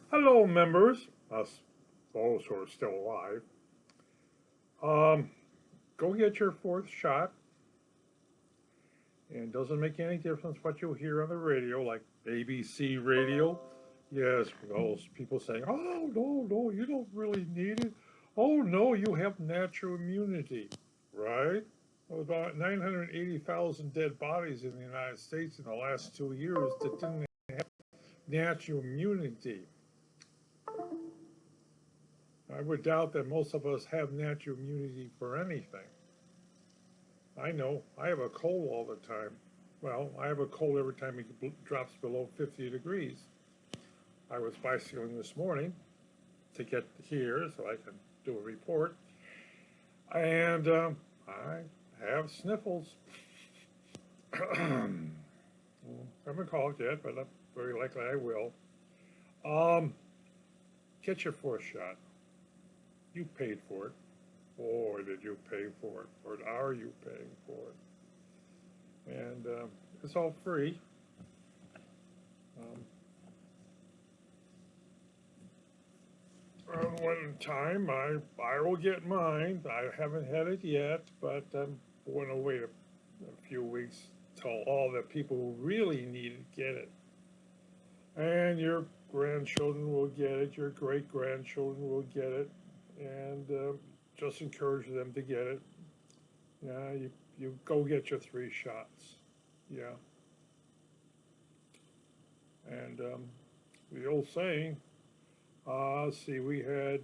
Hello, members, us those who are still alive. Um, Go get your fourth shot, and it doesn't make any difference what you hear on the radio, like ABC radio. Yes, those people saying, "Oh no, you don't really need it. Oh no, you have natural immunity, right?" About 980,000 dead bodies in the United States in the last 2 years that didn't have natural immunity. I would doubt that most of us have natural immunity for anything. I know. I have a cold all the time. Well, I have a cold every time it drops below 50 degrees. I was bicycling this morning to get here so I can do a report, and I have sniffles. I haven't called yet, but very likely I will. Um, get your fourth shot. You paid for it. Boy, did you pay for it, or are you paying for it? And it's all free. Um, one time I will get mine. I haven't had it yet, but I'm going to wait a few weeks till all the people who really need it get it. And your grandchildren will get it. Your great grandchildren will get it, and just encourage them to get it. Yeah, you go get your three shots. Yeah, and the old saying. See, we had,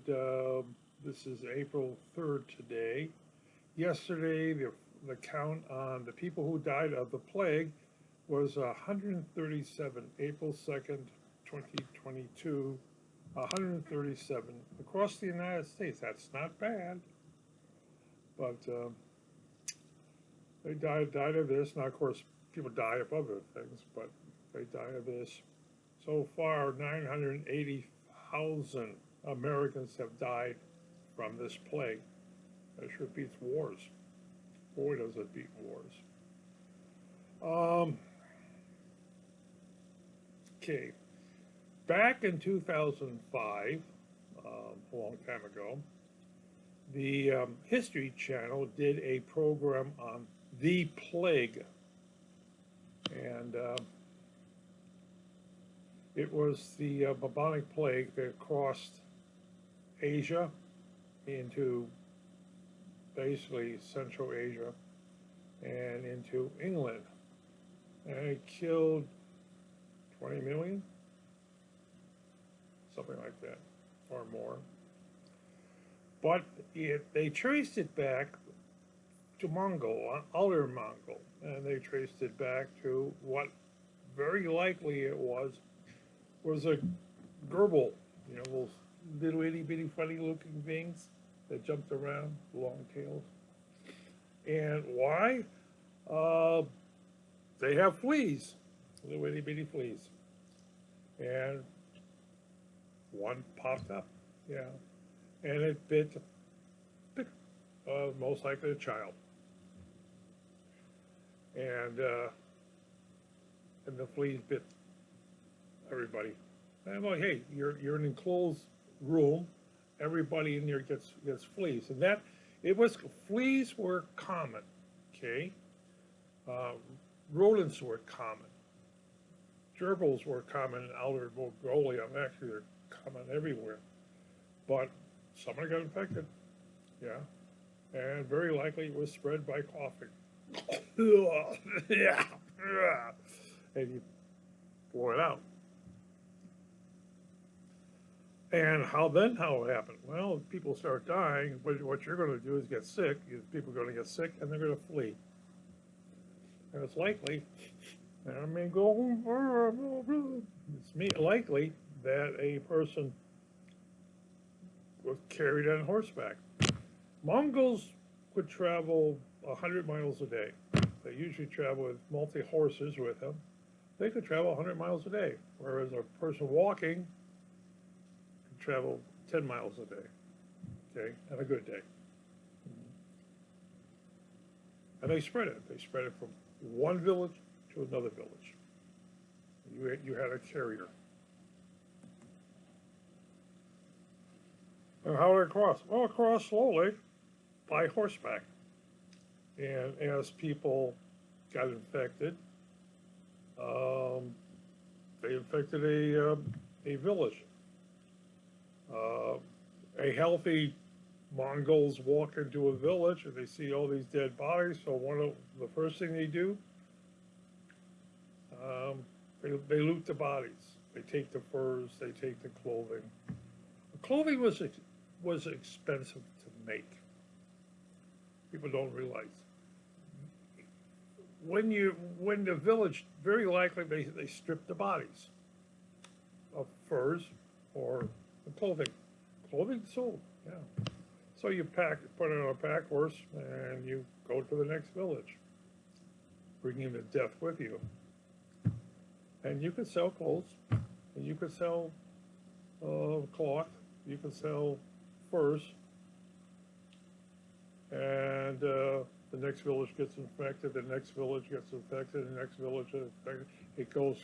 this is April 3rd today. Yesterday, the count on the people who died of the plague was 137. April 2nd, 2022, 137 across the United States. That's not bad, but they died of this. Now, of course, people die of other things, but they die of this. So far, 980,000 Americans have died from this plague. That sure beats wars. Boy, does it beat wars. Um, okay, back in 2005, a long time ago, the History Channel did a program on the plague, and it was the bubonic plague that crossed Asia into basically Central Asia and into England. And it killed 20 million, something like that, or more. But they traced it back to Mongol, outer Mongol, and they traced it back to what very likely it was a gerbil, those little itty bitty funny looking things that jumped around, long tails. And why? Uh, they have fleas, little itty bitty fleas. And one popped up, yeah. And it bit most likely a child. And the fleas bit everybody. And I'm like, hey, you're in an enclosed room. Everybody in there gets fleas, and that it was fleas were common. Okay, uh, rodents were common. Gerbils were common in outer Mongolia. Actually, they're common everywhere. But somebody got infected. Yeah, and very likely it was spread by coughing. Yeah, and you blow it out. And how it happened? Well, people start dying. What you're going to do is get sick. People are going to get sick, and they're going to flee. And it's likely, I mean, it's likely that a person was carried on horseback. Mongols could travel 100 miles a day. They usually travel with multi-horses with them. They could travel 100 miles a day, whereas a person walking could travel 10 miles a day, okay, on a good day. And they spread it. They spread it from one village to another village. You had a carrier. And how did it cross? Well, it crossed slowly by horseback. And as people got infected, um, they infected a village. Uh, a healthy Mongols walk into a village and they see all these dead bodies. So one of the first thing they do, they loot the bodies. They take the furs. They take the clothing. The clothing was expensive to make. People don't realize when the village, very likely they strip the bodies of furs or the clothing. Clothing sold, yeah. So you put it on a pack horse, and you go to the next village, bringing the death with you. And you could sell clothes, and you could sell cloth, you could sell furs, and the next village gets infected, the next village gets infected, the next village gets infected. It goes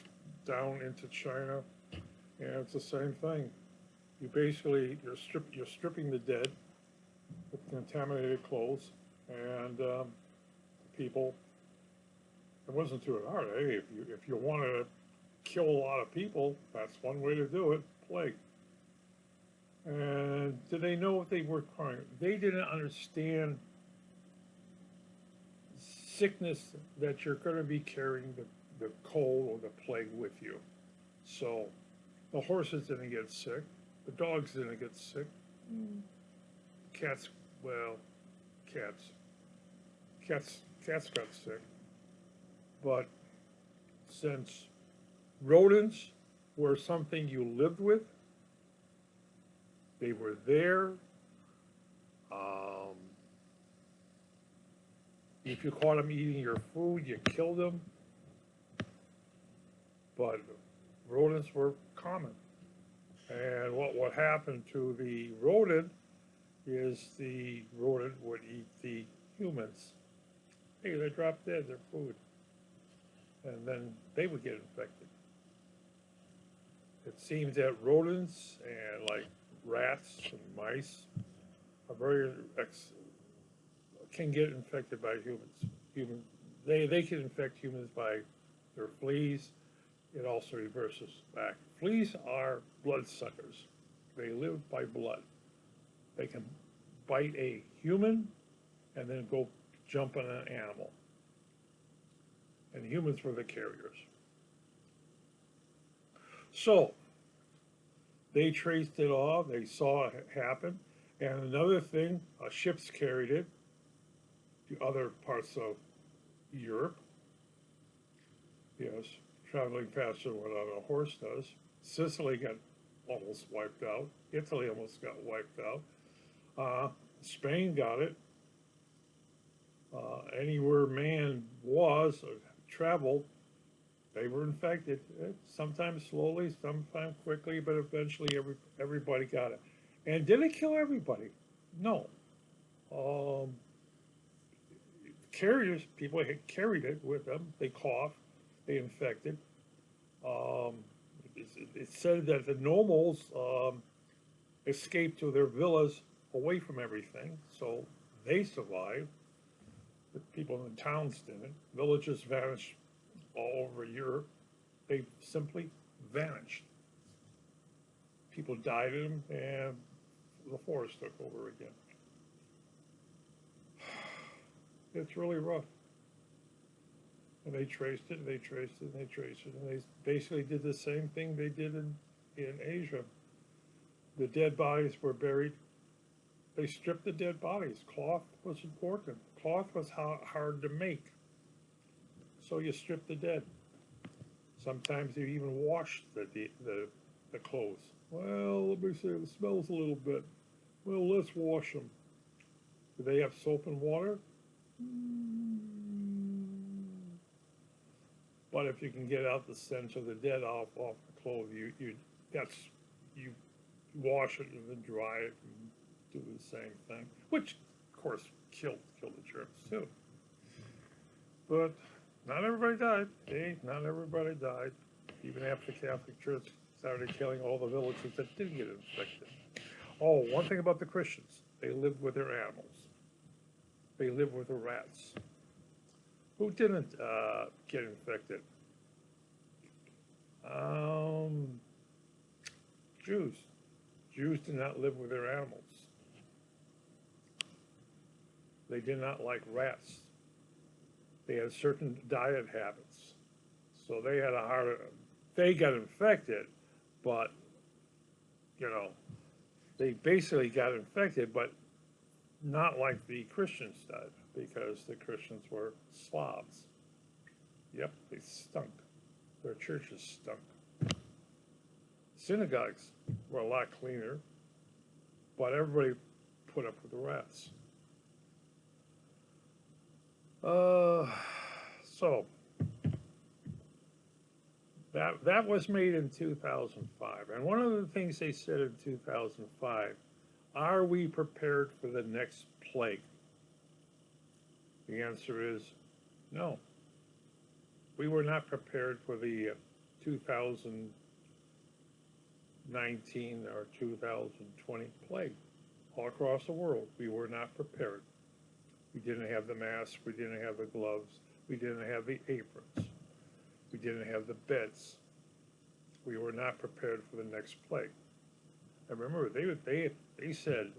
down into China, and it's the same thing. You basically, you're stripping the dead with contaminated clothes, and people, it wasn't too hard. Hey, if you want to kill a lot of people, that's one way to do it, plague. And did they know what they were trying? They didn't understand sickness, that you're going to be carrying the cold or the plague with you. So the horses didn't get sick, the dogs didn't get sick, cats, well, cats got sick. But since rodents were something you lived with, they were there. If you caught them eating your food, you killed them. But rodents were common. And what happened to the rodent is the rodent would eat the humans. Hey, they dropped dead, their food. And then they would get infected. It seems that rodents and like rats and mice are can get infected by humans. They can infect humans by their fleas. It also reverses back. Fleas are bloodsuckers. They live by blood. They can bite a human and then go jump on an animal. And humans were the carriers. So they traced it all. They saw it happen. And another thing, ships carried it to other parts of Europe. Yes, traveling faster than what a horse does. Sicily got almost wiped out. Italy almost got wiped out. Spain got it. Anywhere man was or traveled, they were infected. Sometimes slowly, sometimes quickly, but eventually everybody got it. And did it kill everybody? No. Carriers, people had carried it with them. They coughed, they infected. It said that the nobles escaped to their villas away from everything, so they survived. The people in the towns didn't. Villages vanished all over Europe. They simply vanished. People died in them, and the forest took over again. It's really rough. And they traced it, and they traced it, and they traced it, and they basically did the same thing they did in Asia. The dead bodies were buried. They stripped the dead bodies. Cloth was important. Cloth was hard to make. So you stripped the dead. Sometimes you even washed the clothes. Well, let me say, it smells a little bit. Well, let's wash them. Do they have soap and water? But if you can get out the stench of the dead off the clothes, you wash it and then dry it and do the same thing, which of course killed the germs too. But not everybody died. Hey, not everybody died. Even after the Catholic Church started killing all the villages that didn't get infected. Oh, one thing about the Christians, they live with their animals. They live with the rats. Who didn't get infected? Um, Jews. Jews did not live with their animals. They did not like rats. They had certain diet habits. So they had a harder, they got infected, but, you know, they basically got infected, but not like the Christians did, because the Christians were Slavs. Yep, they stunk. Their churches stunk. Synagogues were a lot cleaner, but everybody put up with the rats. So that was made in 2005, and one of the things they said in 2005, are we prepared for the next plague? The answer is no. We were not prepared for the 2019 or 2020 plague. All across the world, we were not prepared. We didn't have the masks, we didn't have the gloves, we didn't have the aprons, we didn't have the beds. We were not prepared for the next plague. And remember, they said,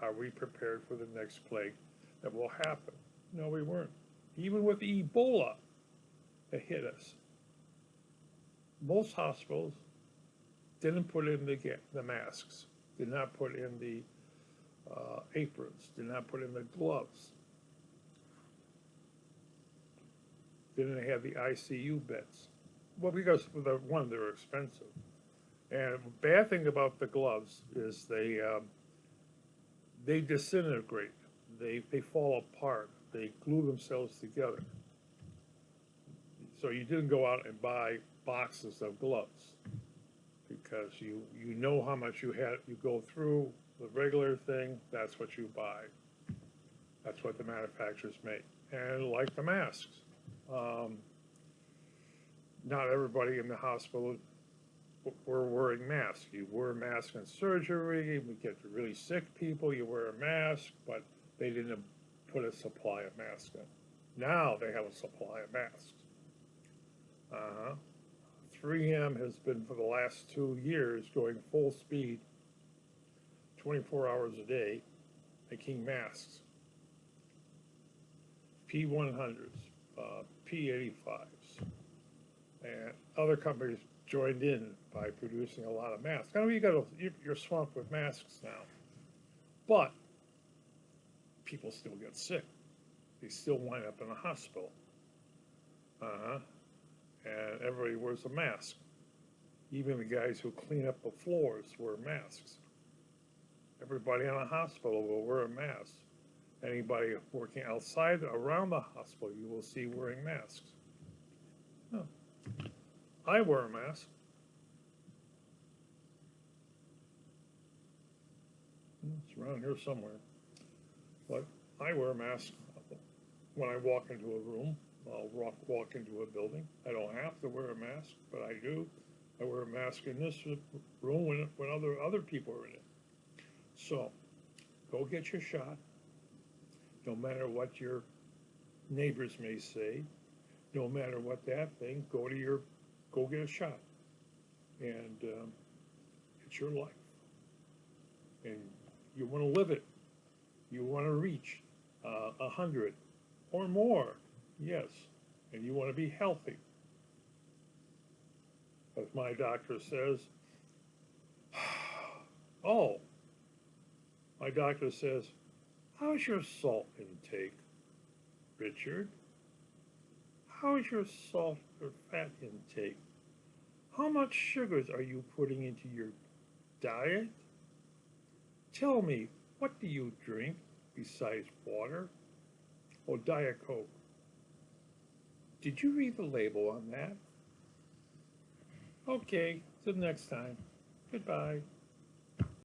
are we prepared for the next plague that will happen? No, we weren't. Even with Ebola that hit us, most hospitals didn't put in the masks, did not put in the aprons, did not put in the gloves, didn't have the ICU beds. Well, because one, they're expensive. And the bad thing about the gloves is they disintegrate. They fall apart. They glue themselves together. So you didn't go out and buy boxes of gloves because you know how much you go through the regular thing. That's what you buy. That's what the manufacturers make. And like the masks, not everybody in the hospital were wearing masks. You wear a mask in surgery. We get to really sick people. You wear a mask, but they didn't put a supply of masks in. Now they have a supply of masks. 3M has been for the last 2 years going full speed, 24 hours a day, making masks. P100s, P85s, and other companies joined in by producing a lot of masks. I know you're swamped with masks now, but people still get sick. They still wind up in a hospital. And everybody wears a mask. Even the guys who clean up the floors wear masks. Everybody in a hospital will wear a mask. Anybody working outside, around the hospital, you will see wearing masks. Oh. I wear a mask. It's around here somewhere. But I wear a mask when I walk into a room. I'll walk into a building. I don't have to wear a mask, but I do. I wear a mask in this room when other people are in it. So, go get your shot. No matter what your neighbors may say, no matter what that thing, go get a shot. And it's your life. And you want to live it. You want to reach 100 or more. Yes, and you want to be healthy. As my doctor says, oh, my doctor says, how's your salt intake, Richard? How's your salt or fat intake? How much sugars are you putting into your diet? Tell me, what do you drink besides water? Oh, Diet Coke. Did you read the label on that? Okay, till next time. Goodbye.